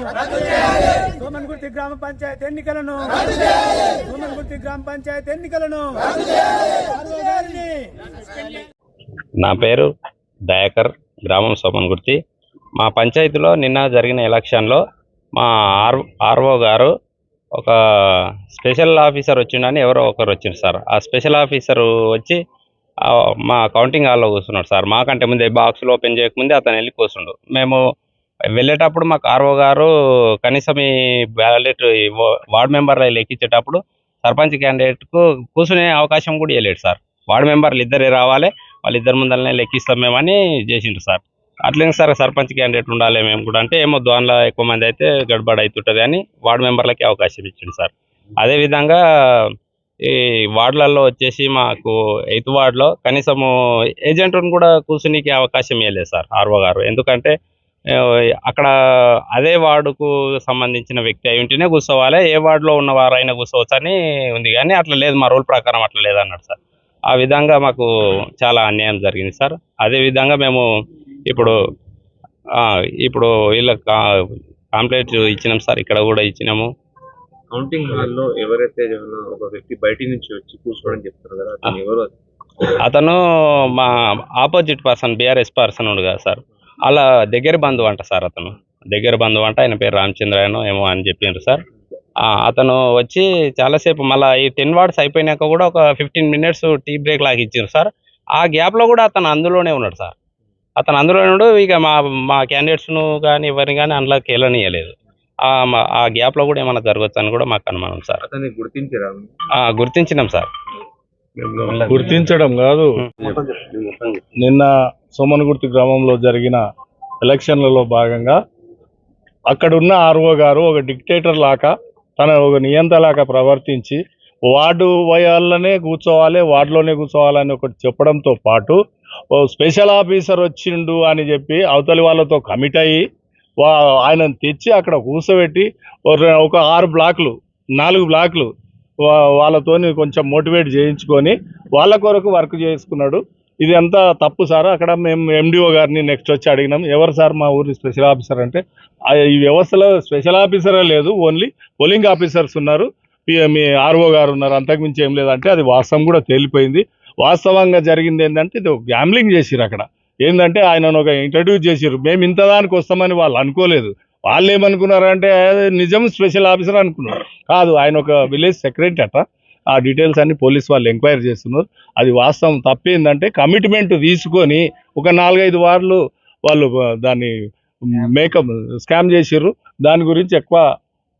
సోమన్గుర్తి గ్రామ పంచాయతీ ఎన్నికలను సోమన్గుర్తి గ్రామ పంచాయతీ ఎన్నికలను నా పేరు దయాకర్, గ్రామం సోమన్గుర్తి. మా పంచాయతీలో నిన్న జరిగిన ఎలక్షన్లో మా ఆర్ఓ గారు ఒక స్పెషల్ ఆఫీసర్ వచ్చిండని ఎవరో ఒకరు వచ్చిండు సార్. ఆ స్పెషల్ ఆఫీసర్ వచ్చి మా కౌంటింగ్ హాల్లో కూర్చున్నాడు సార్. మాకంటే ముందే బాక్సులు ఓపెన్ చేయకముందే అతను వెళ్ళి కూర్చుండు. మేము వెళ్ళేటప్పుడు మాకు ఆర్ఓ గారు కనీసం ఈ బ్యాలెట్ వార్డు మెంబర్లు లెక్కించేటప్పుడు సర్పంచ్ క్యాండిడేట్కు కూర్చునే అవకాశం కూడా ఇవ్వలేడు సార్. వార్డు మెంబర్లు ఇద్దరే రావాలి, వాళ్ళిద్దరి ముందరనే లెక్కిస్తాం మేమని చేసిండ్రు సార్. అట్లనే సార్ సర్పంచ్ క్యాండిడేట్ ఉండాలి మేము కూడా అంటే ఏమో దానిలో ఎక్కువ మంది అయితే గడబడ అవుతుంటుంది అని వార్డు మెంబర్లకి అవకాశం ఇచ్చిండు సార్. అదేవిధంగా ఈ వార్డులలో వచ్చేసి మాకు 8th వార్డులో కనీసము ఏజెంట్ను కూడా కూర్చునికి అవకాశం ఇవ్వలేదు సార్ ఆర్ఓ గారు. ఎందుకంటే అక్కడ అదే వార్డుకు సంబంధించిన వ్యక్తి అయి ఉంటేనే కూర్చోవాలి, ఏ వార్డులో ఉన్న వారైనా కూర్చోవచ్చు అని ఉంది. కానీ అట్లా లేదు, మా రూల్ ప్రకారం అట్లా లేదన్నాడు సార్. ఆ విధంగా మాకు చాలా అన్యాయం జరిగింది సార్. అదేవిధంగా మేము ఇప్పుడు వీళ్ళకి కంప్లైంట్ ఇచ్చినాం సార్, ఇక్కడ కూడా ఇచ్చినాము. కౌంటింగ్ హాల్లో ఎవరైతే ఒక వ్యక్తి బయట నుంచి వచ్చి కూర్చోవడం చెప్తారు కదా, అతను ఎవరు? అతను మా ఆపోజిట్ పర్సన్, బీఆర్ఎస్ పర్సన్ ఉండు కదా సార్, అలా దగ్గర బంధువు అంట సార్. అతను దగ్గర బంధువు అంట, ఆయన పేరు రామచంద్రయ్యనో ఏమో అని చెప్పిండ్రు సార్. అతను వచ్చి చాలాసేపు మళ్ళీ ఈ 10 వార్డ్స్ అయిపోయినాక కూడా ఒక 15 minutes టీ బ్రేక్ లాగా ఇచ్చారు సార్. ఆ గ్యాప్లో కూడా అతను అందులోనే ఉన్నాడు సార్. అతను అందులోనే ఉండు ఇక మా క్యాండిడేట్స్ను కానీ ఎవరిని కానీ అందులోకి వెళ్ళనియలేదు. ఆ గ్యాప్లో కూడా ఏమైనా జరగచ్చు అని కూడా మాకు అనుమానం సార్. అతన్ని గుర్తించరా? గుర్తించినాం సార్. గుర్తించడం కాదు, నిన్న సోమన్గుర్తి గ్రామంలో జరిగిన ఎలక్షన్లలో భాగంగా అక్కడున్న ఆర్ఓ గారు ఒక డిక్టేటర్ లాగా, తన ఒక నియంత్రలాగా ప్రవర్తించి వార్డు వాళ్ళనే కూర్చోవాలి, వార్డులోనే కూర్చోవాలని ఒకటి చెప్పడంతో పాటు ఓ స్పెషల్ ఆఫీసర్ వచ్చిండు అని చెప్పి అవతలి వాళ్ళతో కమిట్ అయ్యి ఆయనను తెచ్చి అక్కడ కూర్చోబెట్టి ఒక 4 బ్లాక్లు వాళ్ళతోని కొంచెం మోటివేట్ చేయించుకొని వాళ్ళ కొరకు వర్క్ చేసుకున్నాడు. ఇది అంతా తప్పు సార్. అక్కడ మేము ఎండిఓ గారిని నెక్స్ట్ వచ్చి అడిగినాం, ఎవరు సార్ మా ఊరి స్పెషల్ ఆఫీసర్ అంటే, ఈ వ్యవస్థలో స్పెషల్ ఆఫీసరే లేదు, ఓన్లీ పోలింగ్ ఆఫీసర్స్ ఉన్నారు, మీ ఆర్ఓ గారు ఉన్నారు, అంతకుమించి ఏం లేదంటే అది వాస్తవం కూడా తేలిపోయింది. వాస్తవంగా జరిగింది ఏంటంటే ఇది గ్యాంబ్లింగ్ చేసిరు. అక్కడ ఏంటంటే ఆయనను ఒక ఇంట్రడ్యూస్ చేసిరు. మేము ఇంతదానికి వస్తామని వాళ్ళు అనుకోలేదు. వాళ్ళు ఏమనుకున్నారంటే నిజం స్పెషల్ ఆఫీసర్ అనుకున్నారు. కాదు, ఆయన ఒక విలేజ్ సెక్రటరీ అట. ఆ డీటెయిల్స్ అన్ని పోలీస్ వాళ్ళు ఎంక్వైరీ చేస్తున్నారు. అది వాస్తవం. తప్పేందంటే కమిట్మెంట్ తీసుకొని ఒక 4-5 వార్డులు వాళ్ళు దాన్ని మేకప్ స్కామ్ చేసిర్రు. దాని గురించి ఎక్కువ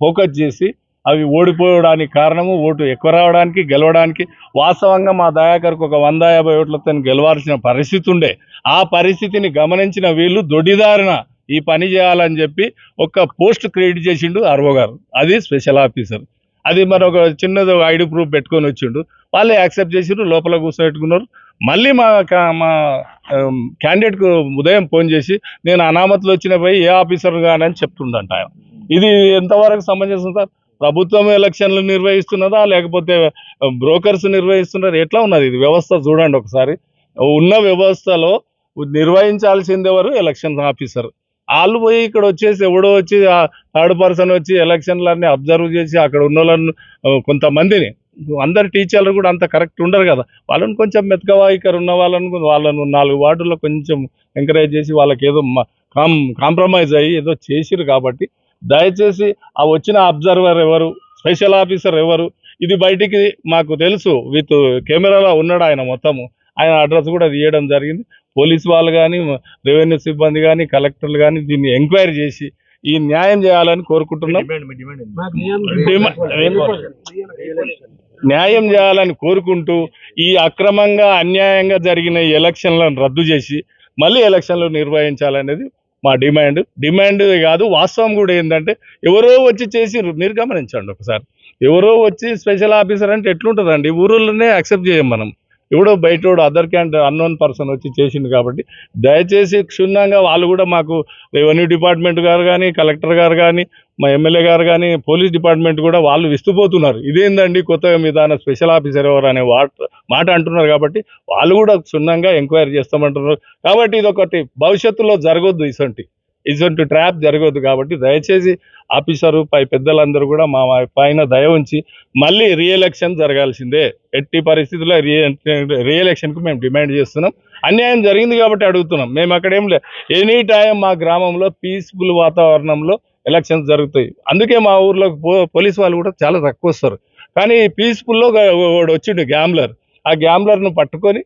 ఫోకస్ చేసి అవి ఓడిపోవడానికి కారణము, ఓటు ఎక్కువ రావడానికి, గెలవడానికి. వాస్తవంగా మా దయాకర్కు ఒక 150 ఓట్లతో గెలవాల్సిన పరిస్థితి ఉండే. ఆ పరిస్థితిని గమనించిన వీళ్ళు దొడ్డిదారిన ఈ పని చేయాలని చెప్పి ఒక పోస్ట్ క్రియేట్ చేసిండు ఆర్ఓ గారు. అది స్పెషల్ ఆఫీసర్. అది మరి ఒక చిన్నది ఐడి ప్రూఫ్ పెట్టుకొని వచ్చిండు. వాళ్ళే యాక్సెప్ట్ చేసిండ్రు, లోపల కూర్చోబెట్టుకున్నారు. మళ్ళీ మా క్యాండిడేట్కు ఉదయం ఫోన్ చేసి నేను అనామతులు వచ్చిన పోయి ఏ ఆఫీసర్ కానని చెప్తుండంట ఆయన. ఇది ఎంతవరకు సమంజసం సార్? ప్రభుత్వం ఎలక్షన్లు నిర్వహిస్తున్నదా లేకపోతే బ్రోకర్స్ నిర్వహిస్తున్నారు? ఎట్లా ఉన్నది ఇది వ్యవస్థ? చూడండి ఒకసారి. ఉన్న వ్యవస్థలో నిర్వహించాల్సింది ఎవరు? Election officer. వాళ్ళు పోయి ఇక్కడ వచ్చేసి ఎవడో వచ్చి 3rd పర్సన్ వచ్చి ఎలక్షన్లన్నీ అబ్జర్వ్ చేసి అక్కడ ఉన్న వాళ్ళను కొంతమందిని, అందరు టీచర్లు కూడా అంత కరెక్ట్ ఉండరు కదా, వాళ్ళని కొంచెం మెతకవా, ఇక్కడ ఉన్న వాళ్ళను 4 వార్డుల్లో కొంచెం ఎంకరేజ్ చేసి వాళ్ళకి ఏదో కాంప్రమైజ్ అయ్యి ఏదో చేసిరు. కాబట్టి దయచేసి ఆ వచ్చిన అబ్జర్వర్ ఎవరు, స్పెషల్ ఆఫీసర్ ఎవరు, ఇది బయటికి మాకు తెలుసు. విత్ కెమెరాలో ఉన్నాడు ఆయన. మొత్తము ఆయన అడ్రస్ కూడా తీయడం జరిగింది. పోలీసు వాళ్ళు కానీ, రెవెన్యూ సిబ్బంది కానీ, కలెక్టర్లు కానీ దీన్ని ఎంక్వైరీ చేసి ఈ న్యాయం చేయాలని కోరుకుంటున్నాం. న్యాయం చేయాలని కోరుకుంటూ ఈ అక్రమంగా అన్యాయంగా జరిగిన ఈ ఎలక్షన్లను రద్దు చేసి మళ్ళీ ఎలక్షన్లు నిర్వహించాలనేది మా డిమాండ్ కాదు, వాస్తవం కూడా. ఏంటంటే ఎవరో వచ్చి చేసిర్రు, మీరు గమనించండి ఒకసారి. ఎవరో వచ్చి స్పెషల్ ఆఫీసర్ అంటే ఎట్లుంటుందండి? ఊరులోనే యాక్సెప్ట్ చేయం మనం. ఎవడో బయటోడు అదర్ క్యాండిడేట్ అన్నోన్ పర్సన్ వచ్చి చేసింది. కాబట్టి దయచేసి క్షుణ్ణంగా వాళ్ళు కూడా మాకు రెవెన్యూ డిపార్ట్మెంట్ గారు కానీ, కలెక్టర్ గారు కానీ, మా ఎమ్మెల్యే గారు కానీ, పోలీస్ డిపార్ట్మెంట్ కూడా వాళ్ళు విస్తుపోతున్నారు. ఇదేందండి కొత్తగా విధాన స్పెషల్ ఆఫీసర్ ఎవరు అనే మాట అంటున్నారు. కాబట్టి వాళ్ళు కూడా క్షుణ్ణంగా ఎంక్వైరీ చేస్తామంటున్నారు. కాబట్టి ఇది ఒకటి భవిష్యత్తులో జరగొద్దు ఇసంటి. ఇటువంటి ట్రాప్ జరగవద్దు. కాబట్టి దయచేసి ఆఫీసరు పై పెద్దలందరూ కూడా మా పైన దయ ఉంచి మళ్ళీ రీఎలక్షన్ జరగాల్సిందే. ఎట్టి పరిస్థితుల్లో రీఎలక్షన్కు మేము డిమాండ్ చేస్తున్నాం. అన్యాయం జరిగింది కాబట్టి అడుగుతున్నాం. మేము అక్కడేం ఎనీ టైం మా గ్రామంలో పీస్ఫుల్ వాతావరణంలో ఎలక్షన్స్ జరుగుతాయి. అందుకే మా ఊర్లో పోలీస్ వాళ్ళు కూడా చాలా తక్కువ వస్తారు. కానీ పీస్ఫుల్లో వాడు వచ్చిండు గ్యాంబ్లర్. ఆ గ్యాంబ్లర్ను పట్టుకొని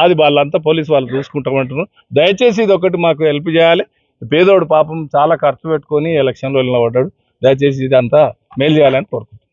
అది వాళ్ళంతా పోలీసు వాళ్ళు చూసుకుంటామంటున్నారు. దయచేసి ఇది ఒకటి మాకు హెల్ప్ చేయాలి. పేదోడు పాపం చాలా ఖర్చు పెట్టుకొని ఎలక్షన్లో నిలబడ్డాడు. దయచేసి ఇదంతా మేలు చేయాలని కోరుకుంటున్నాను.